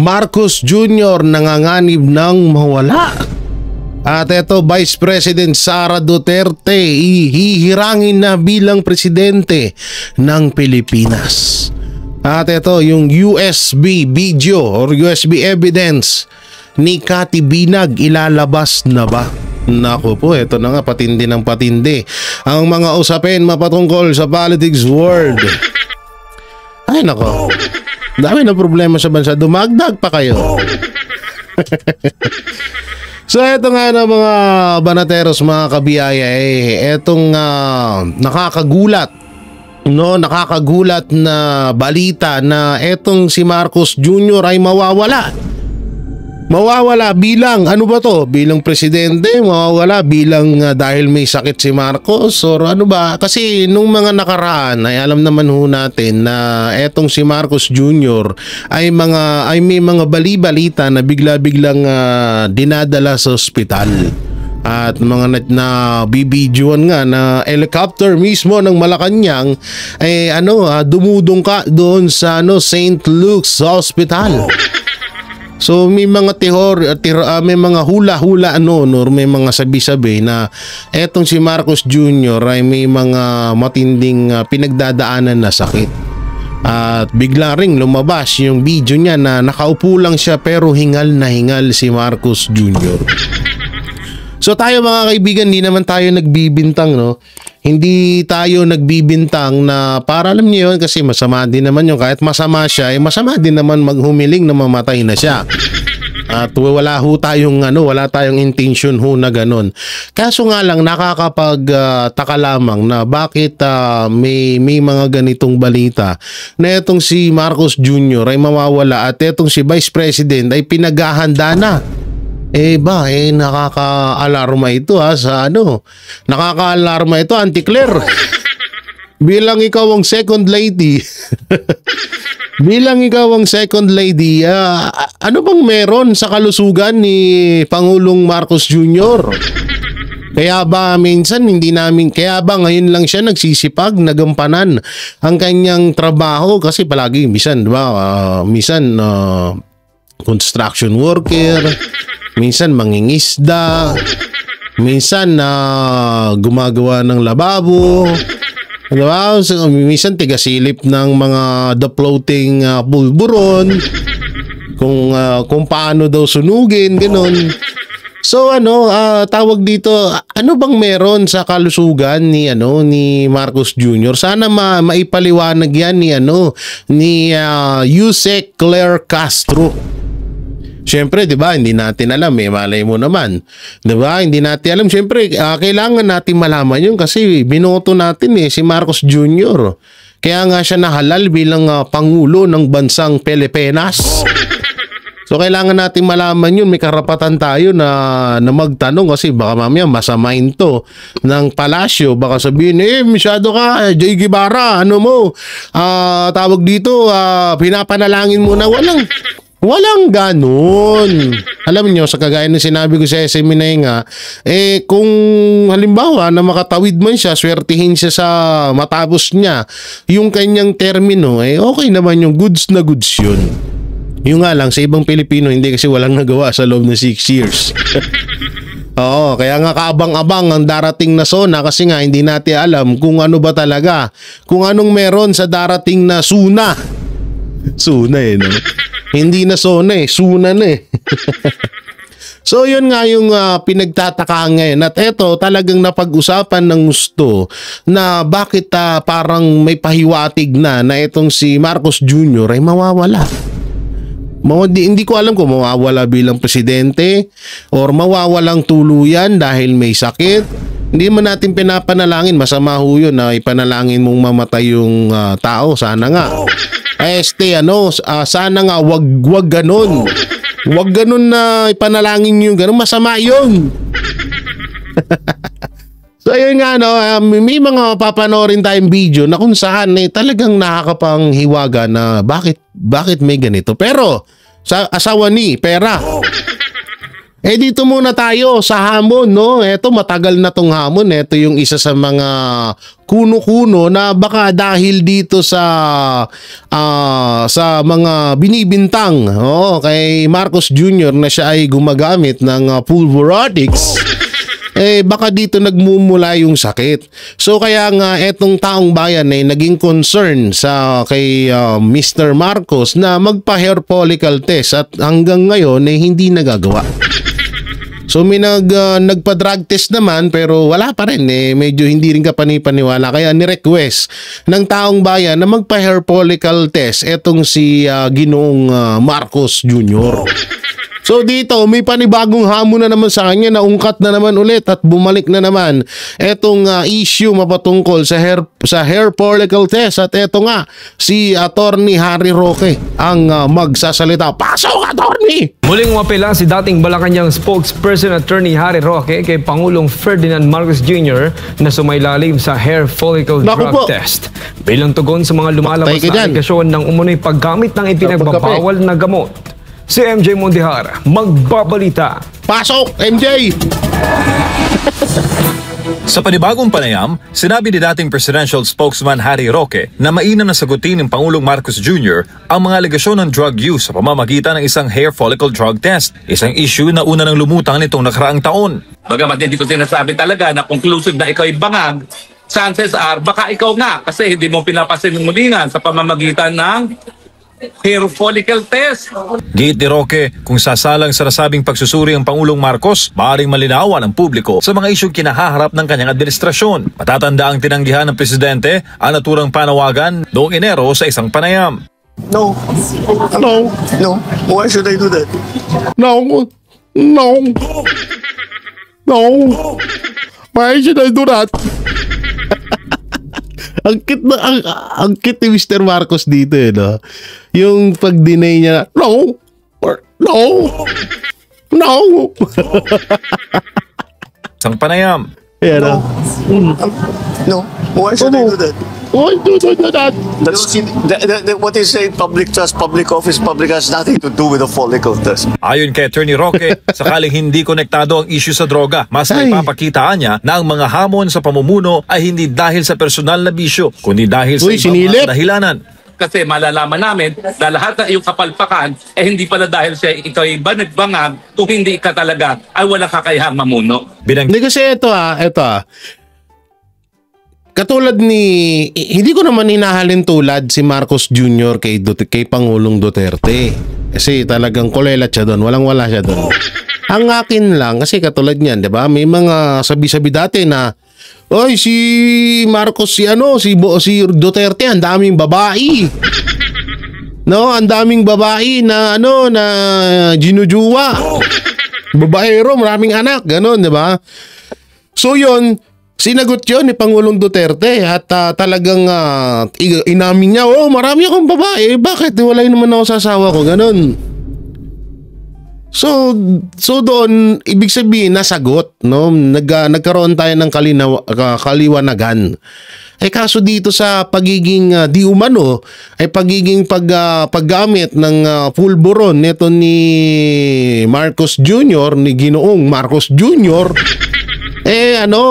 Marcos Jr. nanganganib ng mawala. At ito, Vice President Sara Duterte ihihirangin na bilang presidente ng Pilipinas. At ito, yung USB video or USB evidence ni Cathy Binag ilalabas na ba? Naku po, ito na nga, patindi ng patindi ang mga usapin mapatungkol sa politics world. Ay nako, dami na problema sa bansa, dumagdag pa kayo. So eto nga na mga banateros, mga kabiyaya, etong nakakagulat na balita na etong si Marcos Jr. ay mawawala. Mawawala bilang, ano ba to? Bilang presidente? Mawawala bilang dahil may sakit si Marcos? Or ano ba? Kasi nung mga nakaraan ay alam naman ho natin na etong si Marcos Jr. ay may mga bali-balita na bigla-biglang dinadala sa ospital. At mga na bibidyoan nga na helicopter mismo ng Malacanang ay dumudong ka doon sa St. Luke's Hospital. So may mga may mga hula-hula or may mga sabi-sabi na etong si Marcos Jr. ay may mga matinding pinagdadaanan na sakit. At bigla ring lumabas yung video niya na nakaupo lang siya pero hingal na hingal si Marcos Jr. So tayo mga kaibigan, hindi naman tayo nagbibintang, no? Hindi tayo nagbibintang na para alam niyo yun, kasi masama din naman yun. Kahit masama siya, masama din naman maghumiling na mamatay na siya. At wala tayong intention na ganun. Kaso nga lang, nakakapagtaka lamang na bakit may mga ganitong balita na etong si Marcos Jr. ay mawawala at etong si Vice President ay pinaghahanda na. Nakaka-alarma ito nakaka-alarma ito, Auntie Claire. Bilang ikaw ang second lady. Ano bang meron sa kalusugan ni Pangulong Marcos Jr.? Kaya ba ngayon lang siya nagsisipag, nagampanan ang kanyang trabaho kasi palagi minsan construction worker, minsan mangingisda, minsan gumagawa ng lababo, diba? Minsan tigasilip ng mga floating pulburon, kung paano daw sunugin, gano'n. So tawag dito, ano bang meron sa kalusugan ni Marcos Jr.? Sana maipaliwanag yan ni Yusek Claire Castro. Siyempre, 'di ba? Hindi natin alam, malay mo naman. 'Di ba? Hindi natin alam. Siyempre, kailangan natin malaman 'yun kasi binoto natin si Marcos Jr. Kaya nga siya nahalal bilang pangulo ng bansang Pilipinas. So kailangan natin malaman 'yun, may karapatan tayo na magtanong kasi baka mamaya masamain to ng palasyo, baka sabihin masyado ka, Jay Guevara, tawag dito, pinapanalangin mo na Walang ganun. Alam niyo, sa kagaya ng sinabi ko sa SMNA nga, kung halimbawa na makatawid man siya, swertihin siya sa matapos niya yung kanyang termino, okay naman yung goods na goods yun. Yung nga lang, sa ibang Pilipino, hindi kasi walang nagawa sa loob ng 6 years. Oo, kaya nga kaabang-abang ang darating na SONA kasi nga hindi natin alam kung ano ba talaga, kung anong meron sa darating na SUNA. SUNA no? Hindi na SONA SUNA na So yun nga yung pinagtataka ngayon. At eto talagang napag-usapan ng gusto na bakit parang may pahiwatig na itong si Marcos Jr. ay mawawala. Hindi ko alam kung mawawala bilang presidente or mawawalang tuluyan dahil may sakit. Hindi man natin pinapanalangin, masama ho yun na ipanalangin mong mamatay yung tao. Sana nga. Sana nga wag ganun. Wag ganun na ipanalangin yung ganun, masama yun. So ayun nga may mga papanoorin tayong video na kung saan talagang nakakapanghiwaga na bakit may ganito. Pero sa asawa ni pera. Dito muna tayo sa hamon, no? Eto matagal na tong hamon. Eto yung isa sa mga kuno-kuno na baka dahil dito sa mga binibintang kay Marcos Jr. na siya ay gumagamit ng pulvorotics, baka dito nagmumula yung sakit. So kaya nga etong taong bayan ay naging concern kay Mr. Marcos na magpa-hair follicle test at hanggang ngayon ay hindi nagagawa. So may nagpa-drug test naman pero wala pa rin, medyo hindi rin ka panipaniwala, kaya ni-request ng taong bayan na magpa-hair follicle test etong si Ginoong Marcos Jr. So dito may panibagong hamon na naman sa kanya, naungkat na naman ulit at bumalik na naman etong issue mapatungkol sa hair follicle test, at eto nga si Attorney Harry Roque ang magsasalita. Pasok, Attorney! Muling umapela si dating Malacanang spokesperson Attorney Harry Roque kay Pangulong Ferdinand Marcos Jr. na sumailalim sa hair follicle drug test bilang tugon sa mga lumalabas na aligasyon ng umunoy paggamit ng ipinagbabawal na gamot. Si MJ Mondihar magbabalita. Pasok, MJ! Sa panibagong panayam, sinabi ni dating presidential spokesman Harry Roque na mainam na sagutin ng Pangulong Marcos Jr. ang mga alegasyon ng drug use sa pamamagitan ng isang hair follicle drug test, isang issue na una nang lumutang nitong nakaraang taon. Bagamat hindi ko sinasabi talaga na conclusive na ikaw ay bangag, chances are baka ikaw nga kasi hindi mo pinapasimulingan sa pamamagitan ng hair follicle test. Giit ni Roque, kung sasalang sa nasabing pagsusuri ang Pangulong Marcos, maaaring malinawan ang publiko sa mga isyong kinahaharap ng kanyang administrasyon. Matatanda ang tinanggihan ng presidente ang naturang panawagan noong Enero sa isang panayam. No. No. No. Why should I do that? No. No. No. Why should I do that? Ang cute ni Mr. Marcos dito, no? Yung pag-deny niya, no, or no, no. Isang panayam. Ayan, no? No. Why should I do that? Why do that? That's, what is say public trust, public office, public has nothing to do with the follicle test. Ayon kay Attorney Roque, sakaling hindi konektado ang issue sa droga, mas may papakitaan niya na ang mga hamon sa pamumuno ay hindi dahil sa personal na bisyo, kundi dahil sa ibang mga dahilanan. Kasi malalaman namin na lahat ng iyong kapalpakan hindi pala dahil sa ikaw ay bangag, kung hindi ka talaga ay walang kakayahang mamuno. Hindi kasi ito katulad hindi ko naman hinahalin tulad si Marcos Jr. kay Pangulong Duterte. Kasi talagang kulelat siya doon, walang-wala siya doon. Ang akin lang, kasi katulad niyan, 'di ba? May mga sabi-sabi dati na, oy, si Marcos, si Duterte, ang daming babae. No, ang daming babae na na ginujuwa. Babaero, maraming anak, gano'n, 'di ba? So 'yon, sinagot yun ni Pangulong Duterte at talagang inamin niya, marami akong babae, bakit? Wala naman ako sa asawa ko, ganun. So doon, ibig sabihin, nasagot, no? Nagkaroon tayo ng kaliwanagan. Kaso dito sa pagiging di umano, ay pagiging paggamit ng pulburon nito ni Marcos Jr., ni Ginoong Marcos Jr.,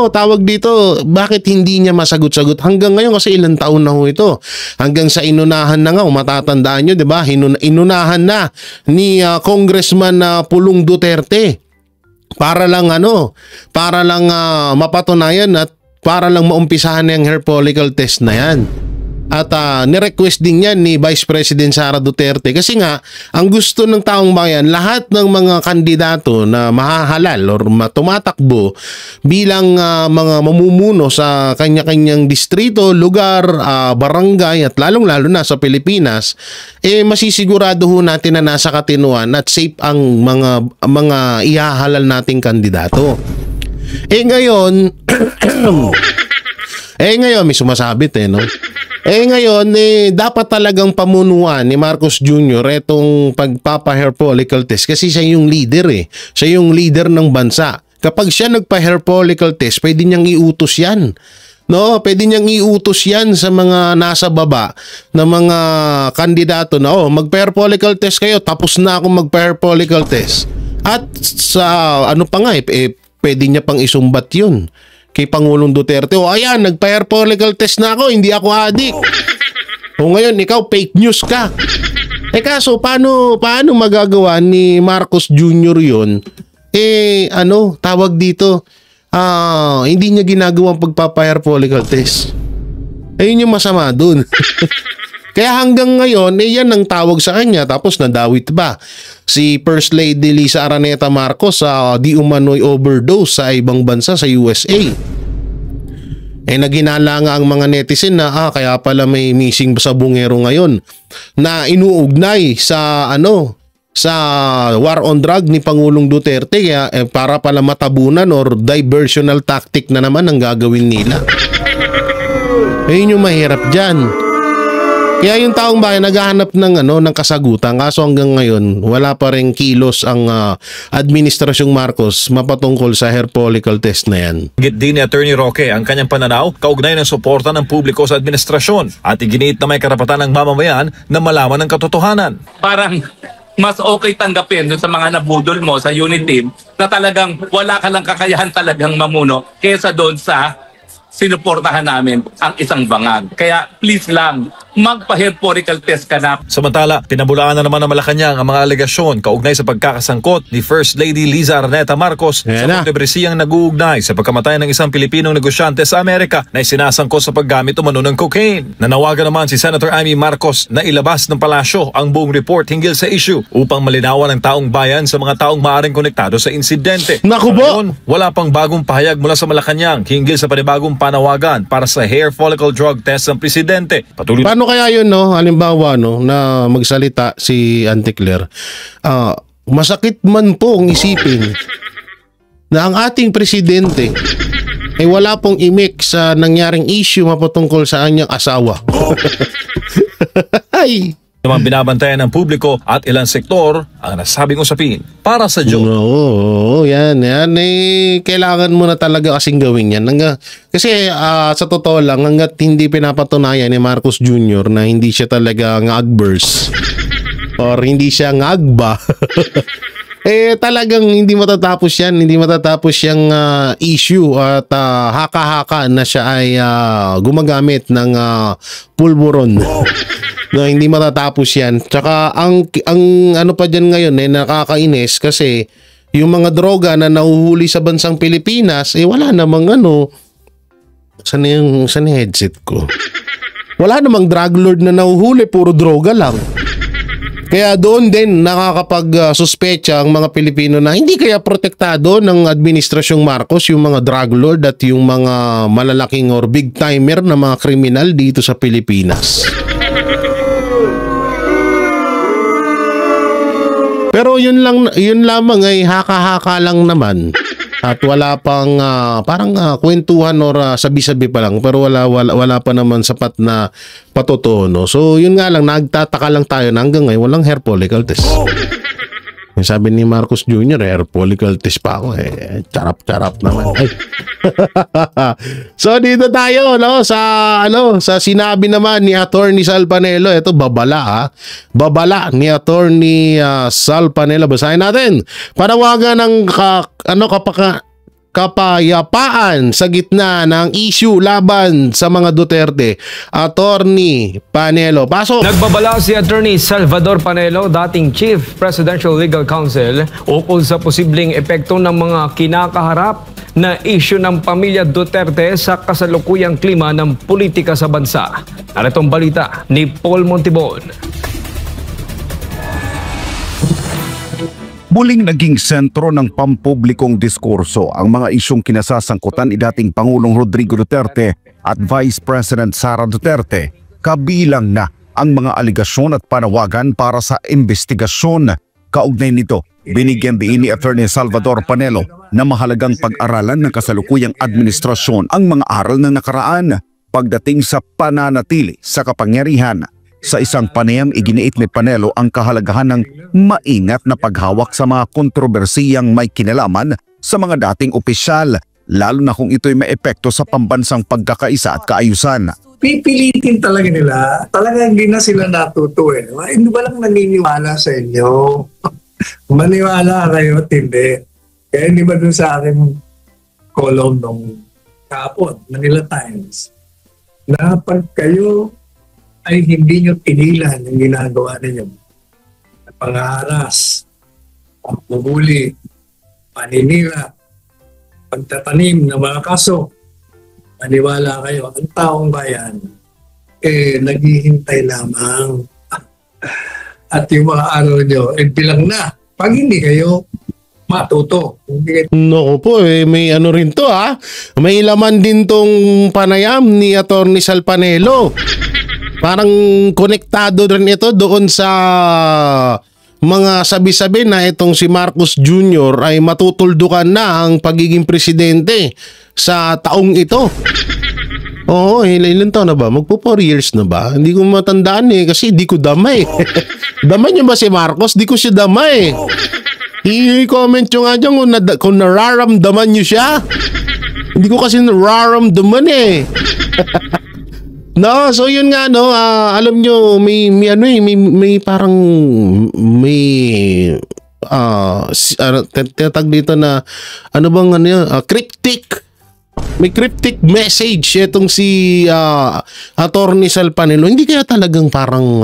tawag dito, bakit hindi niya masagot-sagot hanggang ngayon? Kasi ilang taon na ho ito. Hanggang sa inunahan na nga, matatandaan nyo, di ba? Inunahan na ni Congressman Pulong Duterte para lang mapatunayan at para lang maumpisahan na yung hair follicle test na yan. At nirequest din yan ni Vice President Sara Duterte kasi nga ang gusto ng taong bayan, lahat ng mga kandidato na mahahalal or tumatakbo bilang mga mamumuno sa kanya-kanyang distrito, lugar, barangay at lalong-lalo na sa Pilipinas, masisigurado ho natin na nasa katinuan at safe ang mga ihahalal nating kandidato. Ngayon may sumasabit no? Ngayon, dapat talagang pamunuan ni Marcos Jr. itong pagpapa-hair follicle test kasi siya yung leader Siya yung leader ng bansa. Kapag siya nagpa-hair follicle test, pwede niyang iutos yan. No, pwede niyang iutos yan sa mga nasa baba na mga kandidato na, mag-hair follicle test kayo, tapos na ako mag-hair follicle test. At sa pwede niya pang isumbat yun kay Pangulong Duterte. O ayan, nagpa-hair follicle test na ako, hindi ako adik. O ngayon, ikaw fake news ka. Kaso paano magagawa ni Marcos Jr. yun? Tawag dito, hindi niya ginagawang pagpapa-hair follicle test. Ayun yung masama dun. Kaya hanggang ngayon, yan ang tawag sa kanya. Tapos nadawit ba si First Lady Lisa Araneta Marcos sa di umano'y overdose sa ibang bansa sa USA. Naginala nga ang mga netizen na kaya pala may missing sa bungero ngayon na inuugnay sa sa war on drug ni Pangulong Duterte, kaya para pala matabunan or diversional tactic na naman ang gagawin nila. Ayun yung mahirap dyan. Kaya yung taong bayan naghahanap ng kasagutan, kaso hanggang ngayon wala pa ring kilos ang Administrasyong Marcos mapatungkol sa hair follicle test na yan. Git din ni Attorney Roque ang kanyang pananaw kaugnay ng suporta ng publiko sa administrasyon at iginiit na may karapatan ng mamamayan na malaman ang katotohanan. Parang mas okay tanggapin dun sa mga nabudol mo sa unit team na talagang wala ka lang kakayahan talagang mamuno kesa doon sa sinuportahan namin ang isang bangag. Kaya please lang, magpa-hair follicle test ka na. Samantala, pinabulaan na naman ng Malacanang ang mga alegasyon kaugnay sa pagkakasangkot ni First Lady Liza Araneta Marcos sa kontrobersiyang nag-uugnay sa pagkamatay ng isang Pilipinong negosyante sa Amerika na isinasangkot sa paggamit umano ng cocaine. Nanawagan naman si Senator Amy Marcos na ilabas ng palasyo ang buong report hinggil sa issue upang malinawan ng taong bayan sa mga taong maaaring konektado sa insidente. Naku po! Ngayon, wala pang bagong pahayag mula sa Malacanang hinggil sa panibagong panawagan para sa hair follicle drug test ng presidente. Patuloy. Paano kaya yun, halimbawa, na magsalita si Auntie Claire, masakit man po ang isipin na ang ating presidente ay wala pong imik sa nangyaring issue mapatungkol sa kanyang asawa. Ay! Naman binabantayan ng publiko at ilang sektor ang nasabing usapin para sa Diyos. Oo, yan. Kailangan mo na talaga kasing gawin yan. Kasi sa totoo lang, hanggat hindi pinapatunayan ni Marcos Jr. na hindi siya talaga ngagbers or hindi siya ngagba, talagang hindi matatapos yan. Hindi matatapos yung issue at haka-haka na siya ay gumagamit ng pulburon. No, hindi matatapos yan. Tsaka ang ano pa dyan ngayon nakakainis kasi yung mga droga na nahuhuli sa bansang Pilipinas wala namang saan yung headset ko? Wala namang drug lord na nahuhuli, puro droga lang. Kaya doon din nakakapag-suspecha ang mga Pilipino na hindi kaya protektado ng Administrasyong Marcos yung mga drug lord at yung mga malalaking or big timer na mga kriminal dito sa Pilipinas. Pero yun lamang ay haka-haka lang naman at wala pang parang kwentuhan or sabi-sabi pa lang, pero wala pa naman sapat na patotoo, no? So yun nga lang, nagtataka lang tayo na hanggang ngayon walang hair follicle test. Sabi ni Marcos Jr., hair follicle test pa ako. Charap-charap naman. So dito tayo sa sinabi naman ni Attorney Sal Panelo. Ito babala babala ni Attorney Sal Panelo. Basahin natin. Panawagan ng kapayapaan sa gitna ng issue laban sa mga Duterte. Attorney Panelo, pasok. Nagbabala si Attorney Salvador Panelo, dating Chief Presidential Legal Counsel, ukol sa posibleng epekto ng mga kinakaharap na issue ng pamilya Duterte sa kasalukuyang klima ng politika sa bansa. Naritong balita ni Paul Montibon. Muling naging sentro ng pampublikong diskurso ang mga isyong kinasasangkutan ni dating Pangulong Rodrigo Duterte at Vice President Sara Duterte, kabilang na ang mga aligasyon at panawagan para sa investigasyon. Kaugnay nito, binigyan din ni Attorney Salvador Panelo na mahalagang pag-aralan ng kasalukuyang administrasyon ang mga aral ng nakaraan pagdating sa pananatili sa kapangyarihan. Sa isang panayam, iginiit ni Panelo ang kahalagahan ng maingat na paghawak sa mga kontrobersiyang may kinalaman sa mga dating opisyal, lalo na kung ito'y may epekto sa pambansang pagkakaisa at kaayusan. Pipilitin talaga nila, talaga hindi na sila natuto Hindi ba lang naniniwala sa inyo? Maniwala kayo at hindi. Kaya hindi ba dun sa aking column nung kahapon, Manila Times, na pag kayo ay hindi nyo tinilan yung ginagawa ninyo, pangharas, pagbubuli, paninira, pagtatanim ng mga kaso, maniwala kayo, ang taong bayan, naghihintay lamang. At yung mga araw nyo, bilang na. Pag hindi kayo matuto. Naku po, may ano rin to ha. May laman din tong panayam ni Atty. Sal Panelo. Parang konektado rin ito doon sa mga sabi-sabi na itong si Marcos Jr. ay matutuldukan na ang pagiging presidente sa taong ito. Oo, ilan taon na ba? Magpo 4 years na ba? Hindi ko matandaan kasi di ko damay. Damay niyo ba si Marcos? Di ko siya damay. I-comment nyo nga dyan kung nararamdaman nyo siya. Hindi ko kasi nararamdaman No, so yun nga alam nyo may parang tinatag dito na cryptic. May cryptic message itong si Atty. Sal Panelo. Hindi kaya talagang parang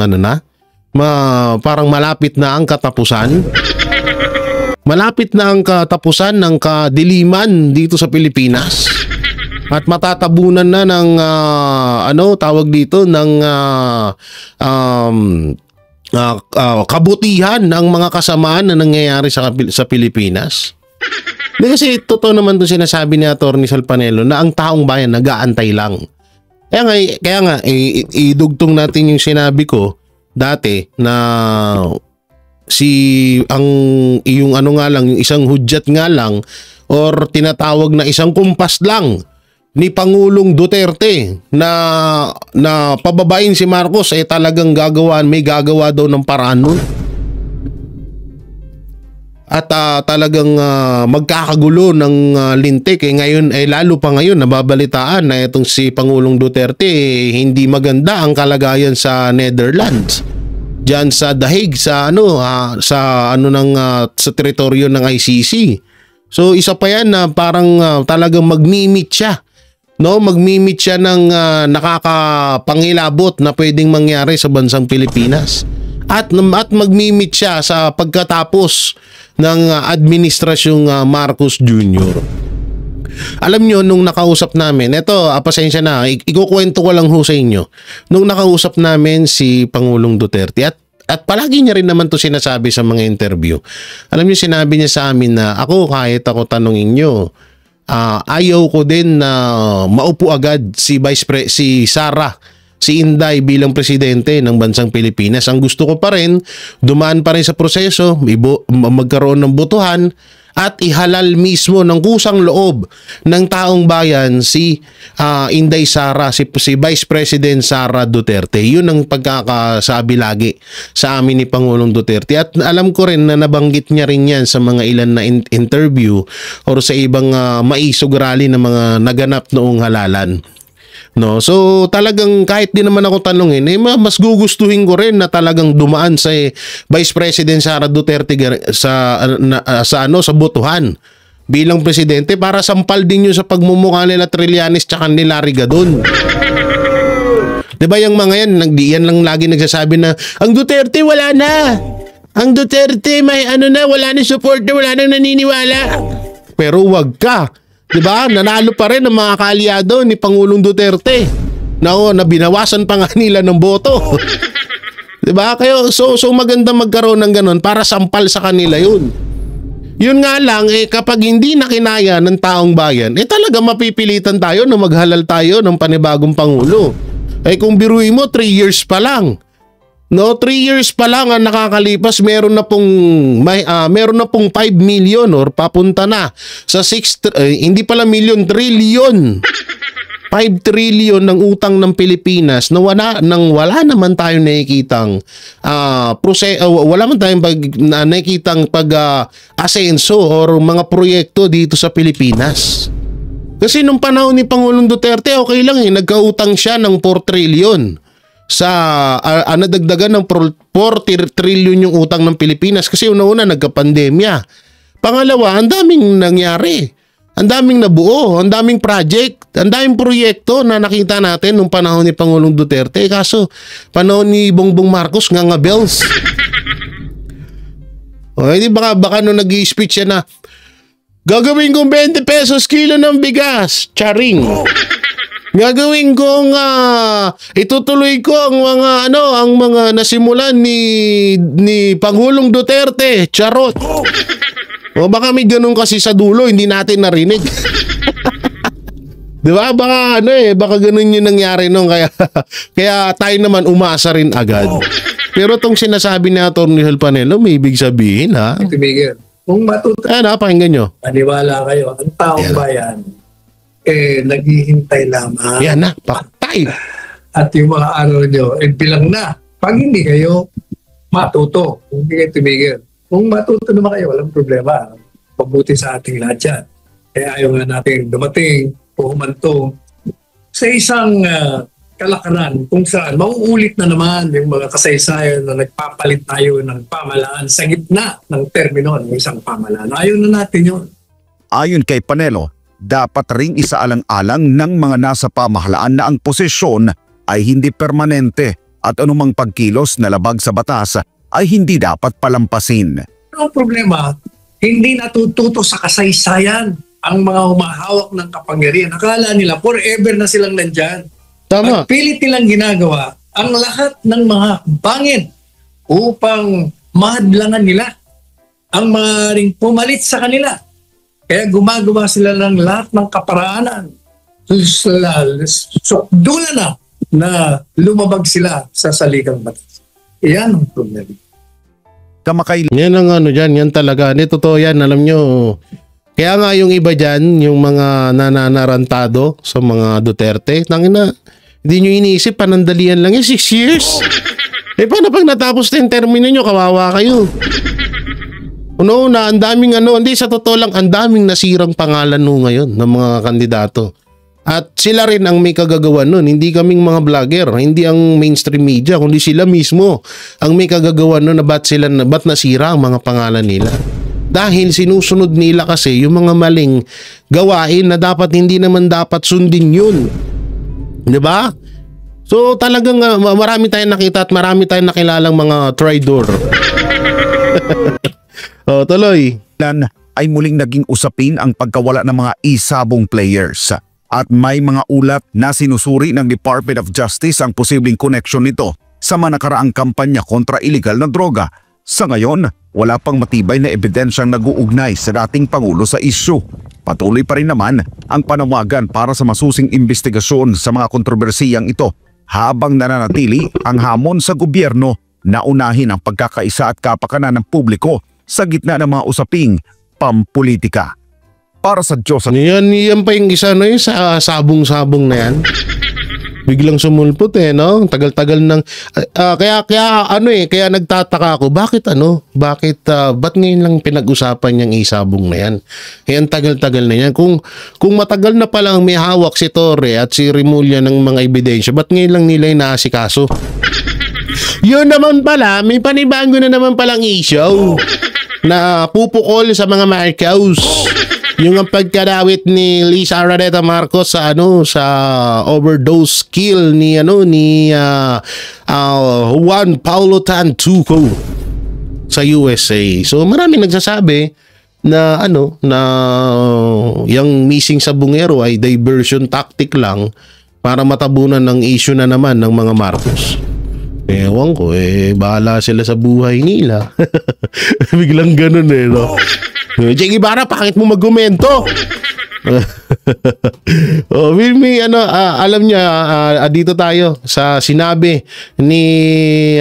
parang malapit na ang katapusan? Malapit na ang katapusan ng kadiliman dito sa Pilipinas? At matatabunan na ng tawag dito ng kabutihan ng mga kasamaan na nangyayari sa Pilipinas. Kasi totoo naman itong sinasabi ni Atty. Sal Panelo na ang taong bayan nag-aantay lang. Kaya nga idugtong natin yung sinabi ko dati na yung isang hudyat nga lang or tinatawag na isang kumpas lang ni Pangulong Duterte na pababain si Marcos talagang may gagawa daw ng paraan nun. At talagang magkakagulo ng lintik ngayon lalo pa ngayon nababalitaan na itong si Pangulong Duterte hindi maganda ang kalagayan sa Netherlands. Diyan sa The Hague sa sa teritoryo ng ICC. So isa pa yan na parang talagang magmi-meet siya. Magmi-meet siya ng nakakapangilabot na pwedeng mangyari sa bansang Pilipinas. At magmi-meet siya sa pagkatapos ng administrasyong Marcos Jr. Alam nyo, nung nakausap namin, pasensya na, ikukwento ko lang sa inyo. Nung nakausap namin si Pangulong Duterte at palagi niya rin naman to sinasabi sa mga interview. Alam niyo, sinabi niya sa amin na kahit ako tanungin nyo, ayaw ko din na maupo agad si Inday bilang presidente ng bansang Pilipinas. Ang gusto ko pa rin, dumaan pa rin sa proseso, magkaroon ng botohan at ihalal mismo ng kusang loob ng taong bayan si Inday Sara, si Vice President Sara Duterte. Yun ang pagkakasabi lagi sa amin ni Pangulong Duterte. At alam ko rin na nabanggit niya rin yan sa mga ilan na interview or sa ibang maisog rally na mga naganap noong halalan. So talagang kahit di naman ako tanungin, mas gugustuhin ko rin na talagang dumaan sa Vice President Sara Duterte sa botohan bilang presidente para sampal din yun sa pagmumukha nila Trillanes tsaka ni Larry Gadon. Diba yung mga yan lang lagi nagsasabi na ang Duterte wala na. Ang Duterte may wala na supporter, wala nang naniniwala. Pero wag ka. Diba? Nanalo pa rin ang mga kaalyado ni Pangulong Duterte. Na binawasan pa nga nila ng boto. Diba? Kaya so maganda magkaroon ng ganon para sampal sa kanila yun. Yun nga lang, kapag hindi na kinaya ng taong bayan, talaga mapipilitan tayo na maghalal tayo ng panibagong Pangulo. Kung biruin mo, 3 years pa lang. 3 years pa lang ang nakakalipas, meron na pong 5 million or papunta na sa hindi pala million, trillion. 5 trillion ng utang ng Pilipinas na wala naman tayong nakikitang wala man tayong nakikitang asenso or mga proyekto dito sa Pilipinas. Kasi nung panahon ni Pangulong Duterte, okay lang nagkautang siya ng 4 trillion. Nadagdagan ng 4 trillion yung utang ng Pilipinas kasi una-una nagka-pandemya. Pangalawa, ang daming nangyari. Ang daming nabuo, ang daming project, ang daming proyekto na nakita natin nung panahon ni Pangulong Duterte. Kaso, panahon ni Bongbong Marcos, nga bells. O, hindi baka nung nag-i-speech siya na, gagawin kong 20 pesos kilo ng bigas. Charing. Gagawin kong itutuloy ko ang mga nasimulan ni Pangulong Duterte. Charot. O baka may ganun kasi sa dulo, hindi natin narinig. Di ba? Baka ganun yung nangyari nung kaya tayo naman umasa rin agad. Pero tong sinasabi ni Atty. Panelo, may ibig sabihin ha. Tumigil. Kung matuto, Pakinggan nyo. paniwala kayo, ang taong bayan, naghihintay lamang. Yan na, patay. At yung mga araw nyo, bilang na. Pag hindi kayo matuto, kung hindi kayo tumigil. Kung matuto naman kayo, walang problema. Mabuti sa ating lahat yan. Kaya ayaw nga natin dumating o humantong sa isang kalakaran kung saan mauulit na naman yung mga kasaysayan na nagpapalit tayo ng pamahalaan sa gitna ng termino ng isang pamahalaan. Ayaw na natin yun. Ayon kay Panelo, dapat ring isaalang-alang ng mga nasa pamahalaan na ang posisyon ay hindi permanente at anumang pagkilos na labag sa batas ay hindi dapat palampasin. Ang problema, hindi natututo sa kasaysayan ang mga humahawak ng kapangyarihan. Akala nila forever na silang nandyan. Tama. At pilit nilang ginagawa ang lahat ng mga bangin upang mahadlangan nila ang maaaring pumalit sa kanila. Kaya gumagawa sila ng lahat ng kaparaanan. Sukdulan na lumabag sila sa saligang batas. Iyan ang problema. Yan ang yan talaga. Totoo yan, alam nyo. Kaya nga yung iba dyan, yung mga nananarantado sa mga Duterte, tangina, hindi nyo iniisip, panandalian lang 6 years. Paano pag natapos na yung termino nyo, kawawa kayo. Ang daming hindi sa totoo lang, ang daming nasirang pangalan ngayon ng mga kandidato. At sila rin ang may kagagawan nun. Hindi kaming mga vlogger, hindi ang mainstream media, kundi sila mismo ang may kagagawan nun na ba't nasira ang mga pangalan nila. Dahil sinusunod nila kasi yung mga maling gawain na hindi naman dapat sundin yun. Diba? So talagang marami tayong nakita at marami tayong nakilalang mga traidor. Tuloy. Ay muling naging usapin ang pagkawala ng mga isabong players. At may mga ulat na sinusuri ng Department of Justice ang posibleng koneksyon nito sa nakaraang kampanya kontra illegal na droga. Sa ngayon, wala pang matibay na ebidensyang nag-uugnay sa dating Pangulo sa isyu. Patuloy pa rin naman ang panawagan para sa masusing investigasyon sa mga kontrobersiyang ito habang nananatili ang hamon sa gobyerno na unahin ang pagkakaisa at kapakanan ng publiko sa gitna ng mga usaping pampolitika. Para sa Diyos. Yan pa yung isa sa sabong-sabong na yan. Biglang sumulpot no? Tagal-tagal ng kaya nagtataka ako, ba't ngayon lang pinag-usapan yung isabong na yan? Kaya tagal-tagal na yan. Kung matagal na palang may hawak si Torre at si Remulla ng mga ebidensya, ba't ngayon lang nila inaasikaso? Yun naman pala, may panibago na naman palang issue na pupukol sa mga Marcos. Yung ang pagkadawit ni Lisa Araneta Marcos sa overdose kill ni Juan Paulo Tantuco sa USA. So maraming nagsasabi na yung missing sa bungero ay diversion tactic lang para matabunan ng issue na naman ng mga Marcos. Ewan ko, bahala sila sa buhay nila. Biglang ganun no? Jay Ibarra, pakit mo mag-komento. Alam niya, dito tayo sa sinabi ni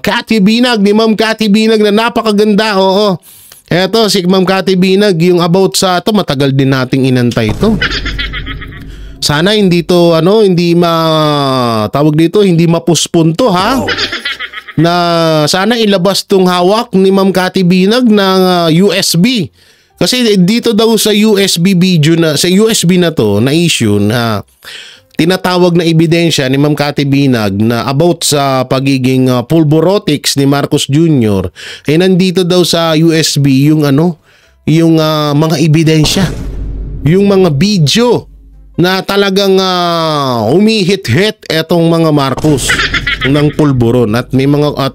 Cathy Binag, ni Ma'am Cathy Binag na napakaganda. Eto, si Ma'am Cathy Binag, yung about sa ito, matagal din nating inantay ito. Sana hindi to, hindi hindi mapuspunto, ha? Na sana ilabas tong hawak ni Ma'am Cathy Binag ng USB. Kasi dito daw sa USB video sa USB na to, na issue na tinatawag na ebidensya ni Ma'am Cathy Binag na about sa pagiging pulborotics ni Marcos Jr. Nandito daw sa USB yung yung mga ebidensya, yung mga video na talagang humihit-hit etong mga Marcos ng pulburon, at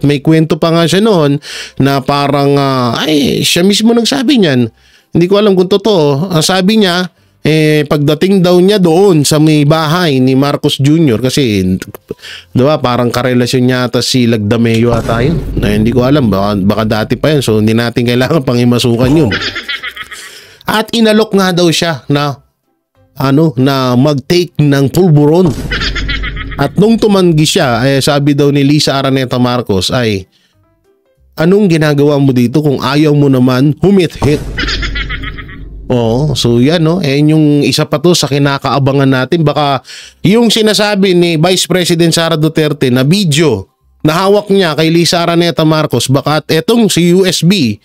may kwento pa nga siya noon na parang siya mismo nagsabi niyan. Hindi ko alam kung totoo. Ang sabi niya, pagdating daw niya doon sa may bahay ni Marcos Jr. kasi diba, parang karelasyon niya ata si Lagdameo ata yun. Hindi ko alam, baka dati pa yun, so hindi natin kailangan pangimasukan yun. At inalok nga daw siya na mag-take ng pulburon. At nung tumanggi siya, sabi daw ni Lisa Araneta Marcos ay, anong ginagawa mo dito kung ayaw mo naman humit-hit? Oo, so yan yung isa pa to sa kinakaabangan natin. Baka yung sinasabi ni Vice President Sara Duterte na video na hawak niya kay Lisa Araneta Marcos, baka etong si USB,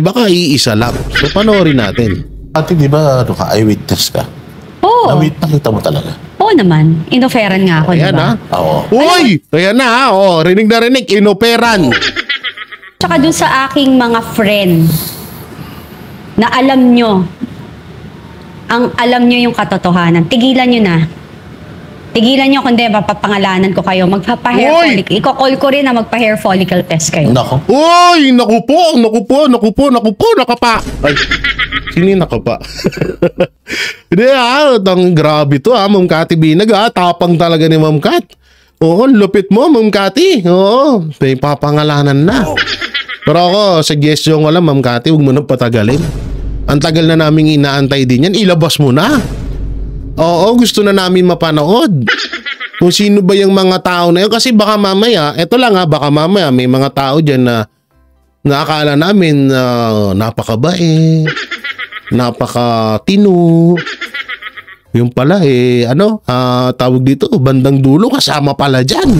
baka iisa lang. So panoorin natin. Ate, di ba eyewitness ka? Oo. Nakita mo talaga? Oo naman. Inoferan nga ako, di Ayan ba? Oo. Uy! Ayan na rinig na rinig, inoperan. Tsaka dun sa aking mga friend na alam nyo yung katotohanan. Tigilan nyo na. Tigilan nyo, kundi mapapangalanan ko kayo. Magpapa-hair follicle. Iko-call ko rin na magpa-hair follicle test kayo. Nako. Uy! Naku po, nakapa. Ay, sino nakapa? Hindi grabe to Ma'am Cathy Binag tapang talaga ni Ma'am Cat. Oo, lupit mo Ma'am Cathy. Oo, may papangalanan na. Pero ako, suggestion ko lang Ma'am Cathy, huwag mo nang patagalin. Ang tagal na naming inaantay din yan, ilabas mo na. Oo, gusto na namin mapanood. Kung sino ba yung mga tao na yun. Kasi baka mamaya, baka mamaya may mga tao dyan na akala namin napakabae, napakatino. Yung pala tawag dito, bandang dulo kasama pala dyan.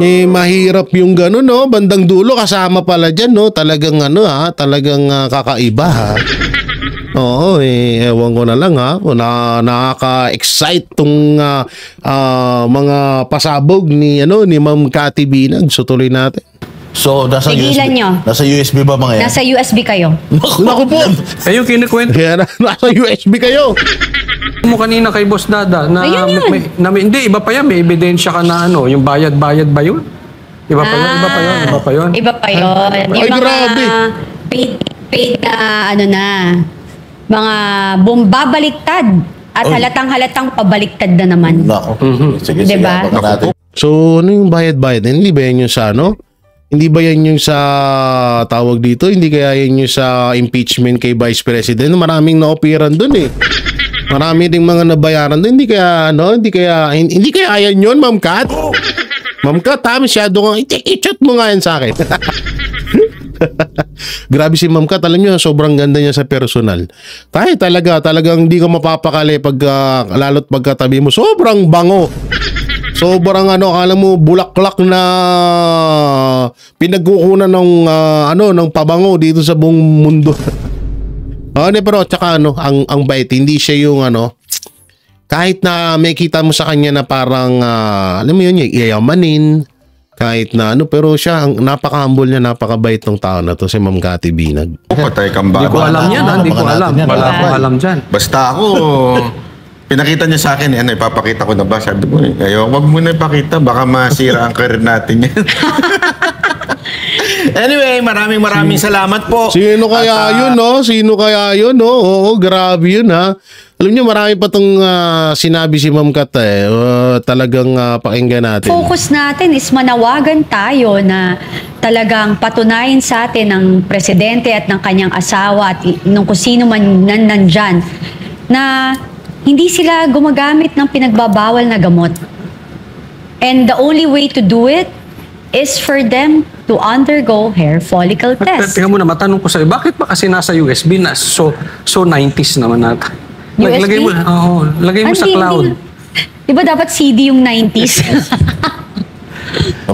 Mahirap yung gano'n bandang dulo kasama pala dyan talagang talagang kakaiba Oo, ewan ko na lang nakaka-excite tong mga pasabog ni Ma'am Cathy Binag. So tuloy natin. So, nasa Tigilan USB. nyo. Nasa USB ba mga yan? Nasa USB kayo. Naku po! Yung kinikwento Kaya nasa USB kayo. mo kanina kay Boss Dada na, Ayun yun. hindi, iba pa yan. May ebidensya ka na yung bayad-bayad ba yun? Iba pa yun. Iba pa yun. Ay, grabe. Paid na mga bumbabaliktad at halatang pabaliktad na naman. Nako. Sige, Diba? abangan natin. So, ano yung bayad-bayad? Hindi ba yan yung sa Hindi ba yan yung sa tawag dito? Hindi kaya yan yung sa impeachment kay Vice President? Maraming na-operan dun Marami ding mga nabayaran dun. Hindi kaya yan yun, Ma'am Cat? Ma'am Cat, masyado nga. I-chat mo nga yan sa akin. Grabe si Ma'am Cat, alam niyo, sobrang ganda niya sa personal. Talagang hindi ka mapapakali lalo't pagkatabi mo. Sobrang bango. Sobrang akala mo bulaklak na pinagkukunan ng pabango dito sa buong mundo. Pero tsaka ang bait, hindi siya yung kahit na may kita mo sa kanya na parang alam mo yun, yayamanin, kahit na pero siya, ang napaka-humble niya, napakabait ng tao na to, si Ma'am Cathy Binag. Patay kang baba. Hindi ko alam yan, hindi ko alam. Wala akong alam dyan. Basta ako, pinakita niya sa akin, ipapakita ko na ba? Sabi ko, wag mo na ipakita, baka masira ang career natin yan. Anyway, maraming salamat po. Sino kaya yun, Sino kaya yun, Oo, grabe yun, Alam niyo, marami pa tong sinabi si Ma'am Cat, talagang pakinggan natin. Focus natin is manawagan tayo na talagang patunayan sa atin ng presidente at ng kanyang asawa at nung kung sino man nandyan na hindi sila gumagamit ng pinagbabawal na gamot. And the only way to do it is for them to undergo hair follicle test. Tingnan mo na, matanong ko sa'yo, bakit ba kasi nasa USB na so 90s naman natin? USB? Lagay mo sa cloud. Diba dapat CD yung 90s?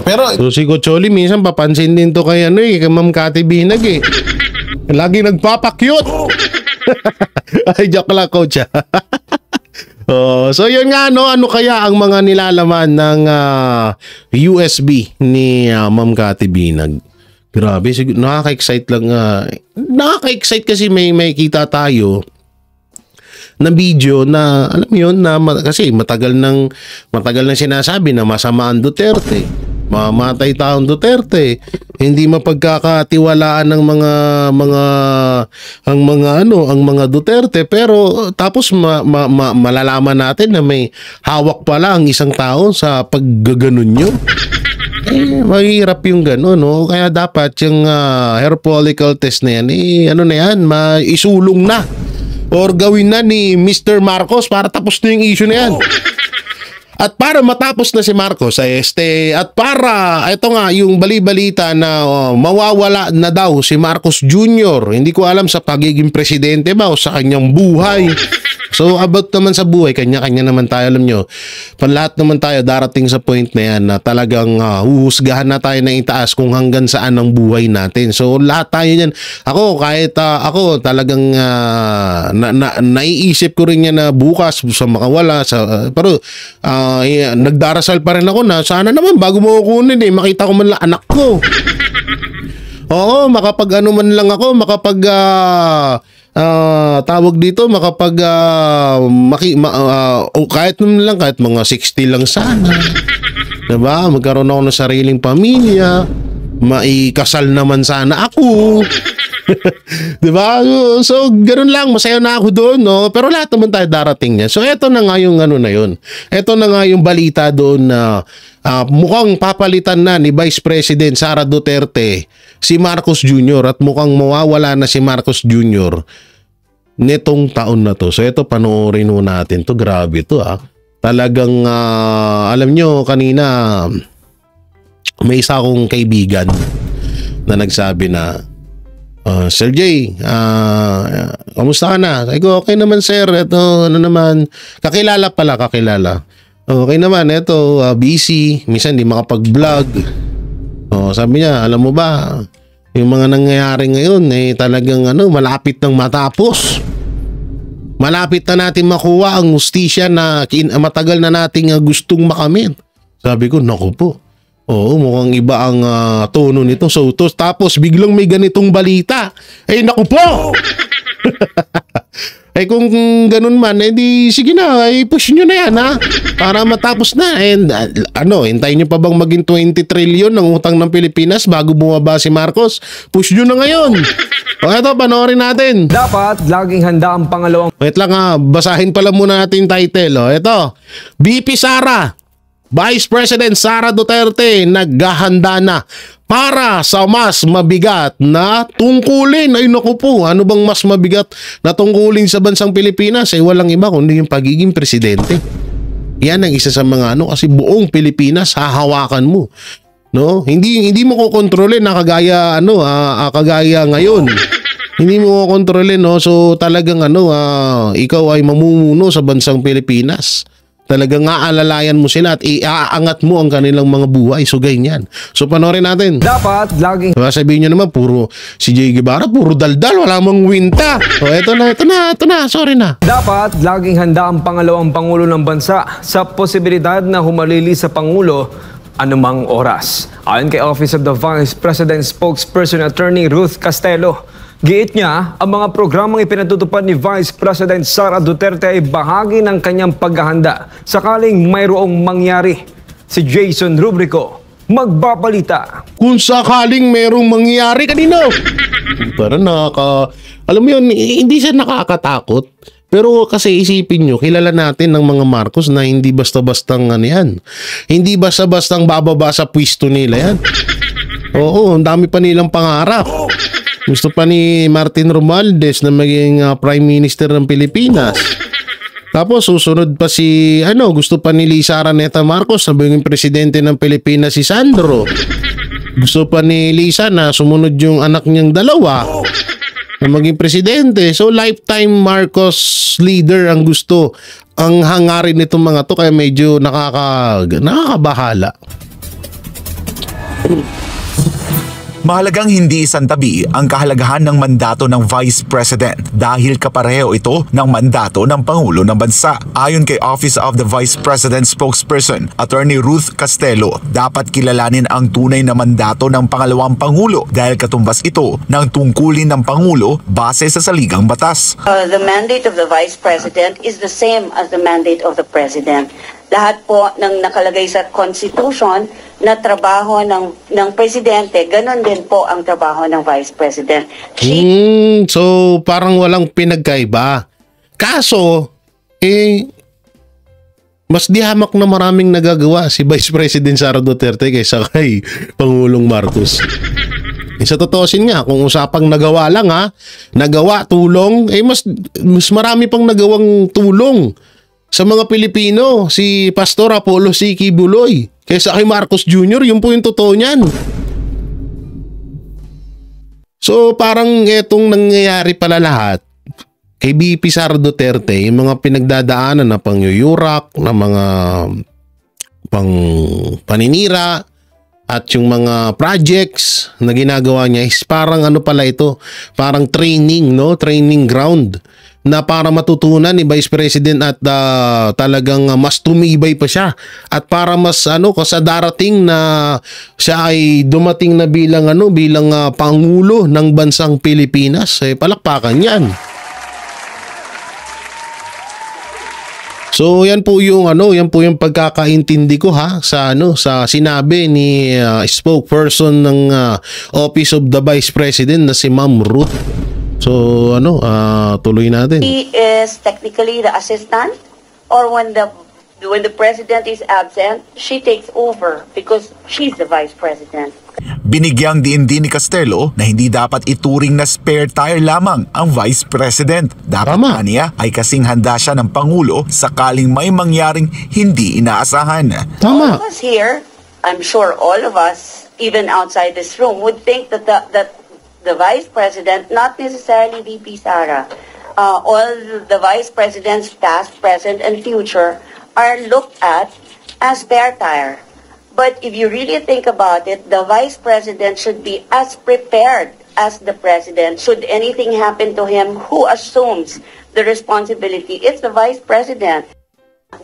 Pero, So si Cocholi minsan papansin din to kay kay Ma'am Cathy Binag Lagi nagpapakyut. Ay, joke lang, Coach. So yun nga, ano kaya ang mga nilalaman ng USB ni Ma'am Cathy Binag? Grabe, nakaka-excite lang. Nakaka-excite kasi may kita tayo na video na alam mo yun na kasi matagal nang sinasabi na masama ang Duterte. Mamatay taong Duterte. Hindi mapagkakatiwalaan ng mga Duterte, pero tapos malalaman natin na may hawak pala ang isang tao sa paggaganon nyo. Mahirap yung gano'n, no? Kaya dapat yung hair follicle test na yan, maisulong na. Or gawin na ni Mr. Marcos para tapos na yung issue na yan. At para matapos na si Marcos at para ito nga yung bali-balita na mawawala na daw si Marcos Jr. Hindi ko alam sa pagiging presidente ba o sa kanyang buhay. So about naman sa buhay, kanya-kanya naman tayo, alam nyo, panlahat naman tayo darating sa point na yan na talagang huhusgahan na tayo ng itaas kung hanggang saan ang buhay natin. So lahat tayo yan. Ako, kahit ako talagang naiisip ko rin yan na bukas sa makawala. Pero nagdarasal pa rin ako na sana naman bago mo kunin makita ko man lang anak ko. Oo, makapag ano man lang ako, tawag dito, kahit naman lang, kahit mga 60 lang sana. Diba? Magkaroon ako ng sariling pamilya. Maikasal naman sana ako. Diba? So, ganun lang. Masaya na ako doon, no? Pero lahat naman tayo darating niya. So, eto na nga yung ano na yun. Eto na nga yung balita doon na mukhang papalitan na ni Vice President Sara Duterte si Marcos Jr. at mukhang mawawala na si Marcos Jr. nitong taon na to. So, eto, panoorin mo natin to. Grabe to, Talagang, alam nyo, kanina, may isa akong kaibigan na nagsabi na, Sir Jay, kamusta ka na? Sabi ko, okay naman sir. Ito, ano naman, kakilala. Okay naman, ito, busy. Minsan di makapag-vlog. Sabi niya, alam mo ba, yung mga nangyayari ngayon, talagang malapit nang matapos. Malapit na natin makuha ang hustisya na matagal na nating gustong makamit. Sabi ko, naku po. Oo, mukhang iba ang tono nito. So, tapos biglang may ganitong balita. Naku po! Kung ganun man, di sige na, push nyo na yan, para matapos na. And hintayin nyo pa bang maging 20 trillion ng utang ng Pilipinas bago bumaba si Marcos? Push nyo na ngayon. Eto, panoorin natin. Dapat laging handa ang pangalawang... Wait lang basahin pala muna natin yung title. Eto, BP Sara, Vice President Sara Duterte naghahanda na para sa mas mabigat na tungkulin. Ay naku po, ano bang mas mabigat na tungkulin sa bansang Pilipinas? Walang iba kundi yung pagiging presidente. Yan ang isa sa mga kasi buong Pilipinas hahawakan mo. No? Hindi mo kokontrolin na kagaya kagaya ngayon. Hindi mo kokontrolin, no? So talagang ikaw ay mamumuno sa bansang Pilipinas. Talagang aalalayan mo sila at iaangat mo ang kanilang mga buhay. So ganyan. So panoorin natin. Dapat laging... Sabihin nyo naman, puro si Jay Guevara, puro daldal, wala mang winta. Eto na, sorry na. Dapat laging handa ang pangalawang Pangulo ng bansa sa posibilidad na humalili sa Pangulo anumang oras. Ayon kay Office of the Vice President Spokesperson Attorney Ruth Castelo, giit niya, ang mga programang ipinatutupad ni Vice President Sara Duterte ay bahagi ng kanyang paghahanda sakaling mayroong mangyari. Si Jason Rubrico, magbabalita. Kung sakaling mayroong mangyari kanino? Parang alam mo yun, hindi siya nakakatakot. Pero kasi isipin nyo, kilala natin ng mga Marcos na hindi basta-bastang yan. Hindi basta-bastang bababa sa pwesto nila yan. Oo, ang dami pa nilang pangarap. Gusto pa ni Martin Romualdez na maging Prime Minister ng Pilipinas. Tapos susunod pa gusto pa ni Lisa Araneta Marcos na maging presidente ng Pilipinas si Sandro. Gusto pa ni Lisa na sumunod yung anak niyang dalawa na maging presidente. So lifetime Marcos leader ang gusto. Ang hangarin nitong mga to kaya medyo nakakabahala. Mahalagang hindi isantabi ang kahalagahan ng mandato ng Vice President dahil kapareho ito ng mandato ng Pangulo ng Bansa. Ayon kay Office of the Vice President spokesperson, Attorney Ruth Castelo, dapat kilalanin ang tunay na mandato ng pangalawang Pangulo dahil katumbas ito ng tungkulin ng Pangulo base sa saligang batas. The mandate of the Vice President is the same as the mandate of the President. Lahat po ng nakalagay sa Constitution na trabaho ng Presidente, ganon din po ang trabaho ng Vice President. So parang walang pinagkaiba. Kaso, mas dihamak na maraming nagagawa si Vice President Sara Duterte kaysa kay Pangulong Marcos. Sa totoosin nga, kung usapang nagawa lang nagawa, tulong, mas marami pang nagawang tulong sa mga Pilipino, si Pastor Apollo C. Kibuloy, kaysa kay Marcos Jr., yun po yung totoo niyan. So parang etong nangyayari pala lahat kay BP Sara Duterte, yung mga pinagdadaanan na pangyuyurak, na mga paninira, at yung mga projects na ginagawa niya is parang ano pala ito, parang training ground na para matutunan ni Vice President at talagang mas tumibay pa siya at para mas sa darating na siya ay dumating na bilang pangulo ng bansang Pilipinas, palakpakan yan. So yan po yung pagkakaintindi ko sa sinabi ni spokesperson ng Office of the Vice President na si Ma'am Ruth. So tuloy natin. He is technically the assistant, or when the president is absent, she takes over because she's the vice president. Binigyang diin din ni Castelo na hindi dapat ituring na spare tire lamang ang Vice President. Dapat niya ay kasing handa siya ng Pangulo sakaling may mangyaring hindi inaasahan. All of us here, I'm sure all of us, even outside this room, would think that the Vice President, not necessarily VP Sara, all the Vice Presidents past, present, and future are looked at as spare tire. But if you really think about it, the Vice President should be as prepared as the President. Should anything happen to him, who assumes the responsibility? It's the Vice President.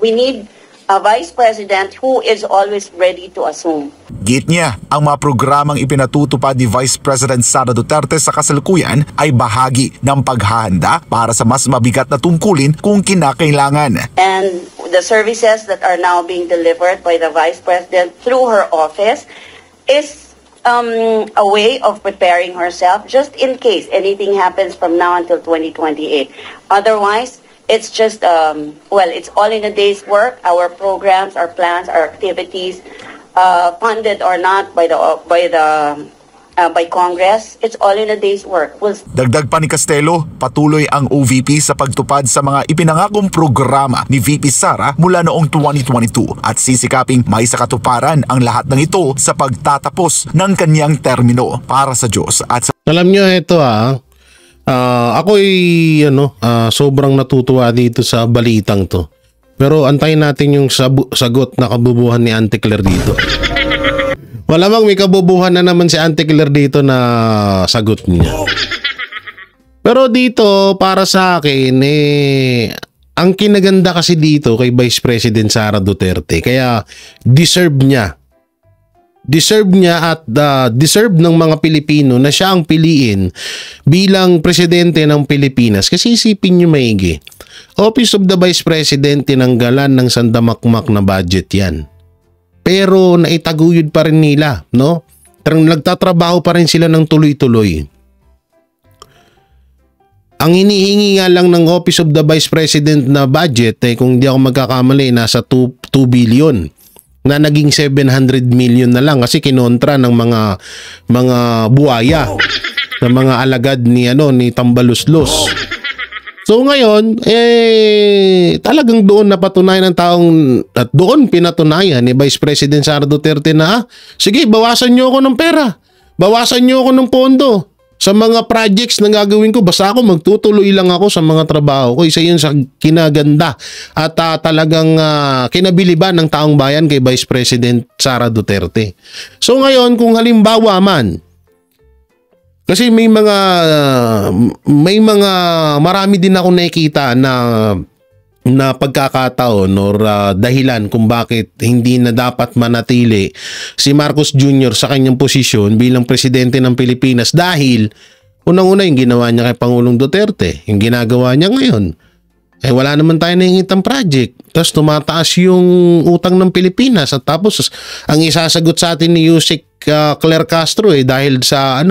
We need a Vice President who is always ready to assume. Git niya, ang mga programang ipinatutupad ni Vice President Sara Duterte sa kasalukuyan ay bahagi ng paghahanda para sa mas mabigat na tungkulin kung kinakailangan. And the services that are now being delivered by the Vice President through her office is a way of preparing herself just in case anything happens from now until 2028. Otherwise, it's just, it's all in a day's work. Our programs, our plans, our activities, funded or not by Congress, it's all in a day's work. Dagdag pa ni Castelo, patuloy ang OVP sa pagtupad sa mga ipinangakong programa ni VP Sara mula noong 2022 at sisikaping may sakatuparan ang lahat ng ito sa pagtatapos ng kanyang termino para sa Diyos at sa... Alam nyo ito ako'y sobrang natutuwa dito sa balitang to. Pero antayin natin yung sagot na kabubuhan ni Auntie Claire dito. Malamang may kabubuhan na naman si Auntie Claire dito na sagot niya. Pero dito, para sa akin, ang kinaganda kasi dito kay Vice President Sara Duterte, kaya deserve niya at deserve ng mga Pilipino na siya ang piliin bilang presidente ng Pilipinas. Kasi isipin nyo maigi, Office of the Vice President, tinanggalan ng sandamakmak na budget yan. Pero naitaguyod pa rin nila, no? Nagtatrabaho pa rin sila ng tuloy-tuloy. Ang hinihingi nga lang ng Office of the Vice President na budget, kung di ako magkakamali, nasa 2 billion. Na naging 700 million na lang kasi kinontra ng mga buhaya, ng mga alagad ni Tambaluslos. So ngayon, talagang doon napatunayan ng taong at doon pinatunayan ni Vice President Sara Duterte na sige, bawasan niyo ako ng pera. Bawasan niyo ako ng pondo sa mga projects na gagawin ko. Basta ako magtutuloy lang ako sa mga trabaho ko. Isa yun sa kinaganda at talagang kinabiliban ng taong bayan kay Vice President Sara Duterte. So ngayon, kung halimbawa man Kasi marami din ako nakikita na pagkakataon or dahilan kung bakit hindi na dapat manatili si Marcos Jr. sa kanyang posisyon bilang presidente ng Pilipinas dahil unang-una yung ginawa niya kay Pangulong Duterte, yung ginagawa niya ngayon. Wala naman tayo nahingitang project. Tapos tumataas yung utang ng Pilipinas at tapos ang isasagot sa atin ni Yusek Claire Castro dahil sa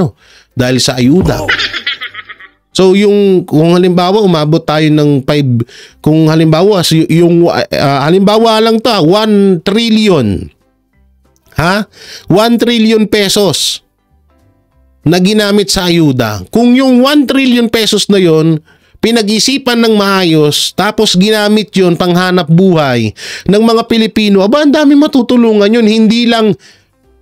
ayuda. So kung halimbawa umabot tayo ng 5, kung halimbawa halimbawa lang to 1 trillion. 1 trillion pesos na ginamit sa ayuda. Kung yung 1 trillion pesos na yon pinag-isipan ng maayos, tapos ginamit yon panghanap buhay ng mga Pilipino, ang dami matutulungan yun. Hindi lang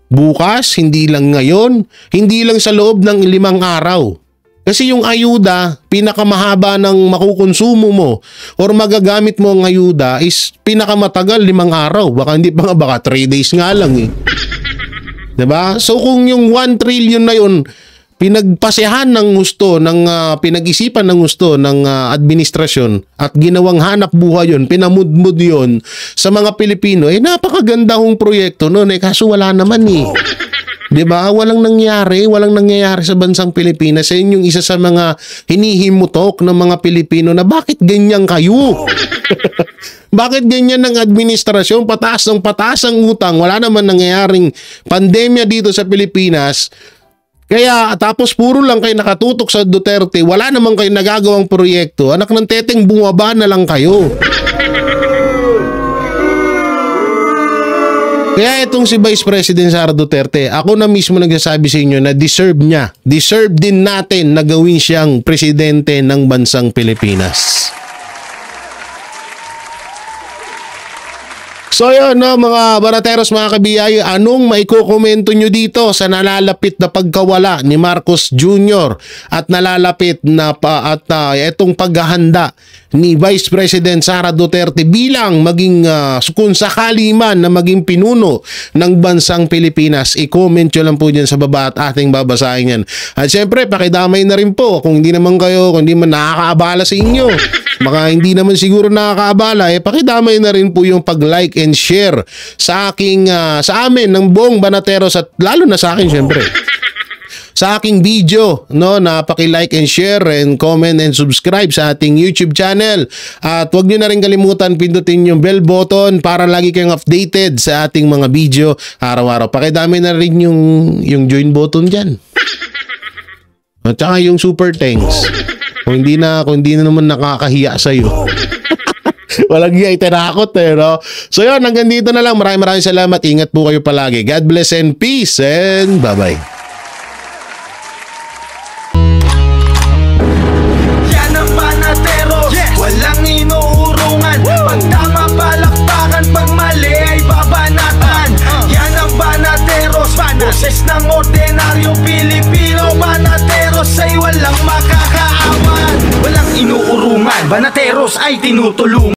bukas, hindi lang ngayon, hindi lang sa loob ng 5 araw. Kasi yung ayuda, pinakamahaba ng makukonsumo mo or magagamit mo ang ayuda is pinakamatagal 5 araw. Baka 3 days nga lang eh. Diba? So kung yung 1 trillion na yun, pinagpasehan ng gusto, pinag-isipan ng gusto ng administrasyon at ginawang hanap buhay yun, pinamudmud yun sa mga Pilipino, napakaganda hong proyekto noon kaso wala naman eh. Diba? Walang nangyari sa bansang Pilipinas. Yun yung isa sa mga hinihimutok ng mga Pilipino na bakit ganyan kayo? Bakit ganyan ng administrasyon? Pataas ang utang. Wala naman nangyayaring pandemya dito sa Pilipinas. Kaya tapos puro lang kayo nakatutok sa Duterte, wala naman kayo nagagawang proyekto. Anak ng teteng, bumaba na lang kayo. Kaya itong si Vice President Sara Duterte, ako na mismo nagsasabi sa inyo na deserve niya. Deserve din natin na gawin siyang presidente ng bansang Pilipinas. So yun, mga barateros, mga kabiyayo, anong maikukomento nyo dito sa nalalapit na pagkawala ni Marcos Jr. at nalalapit na itong paghahanda ni Vice President Sara Duterte bilang maging kung sakali man na maging pinuno ng bansang Pilipinas? I-comment nyo lang po dyan sa baba at ating babasahin yan. At syempre, pakidamay na rin po kung hindi man nakakaabala sa inyo. Baka hindi naman siguro nakakaabala, pakidamay na rin po yung pag-like and share sa amin ng buong Banateros at lalo na sa akin syempre. Sa aking video, na paki-like and share and comment and subscribe sa ating YouTube channel. At huwag nyo na rin kalimutan pindutin yung bell button para lagi kayong updated sa ating mga video araw-araw. Pakidamay na rin yung join button dyan. At saka yung super thanks. Kung hindi na naman nakakahiya sa'yo. Walang hiya, itirakot no? So yun, hanggang dito na lang. Maraming salamat. Ingat po kayo palagi. God bless and peace and bye-bye. Yan ang Banateros, walang inuurungan. Pag tama palakpakan, pag mali ay babanatan. Yan ang Banateros, boses ng ordinaryong Pilipino. Banateros ay walang makakaawan, walang inuurungan. Banateros ay tinutulungan.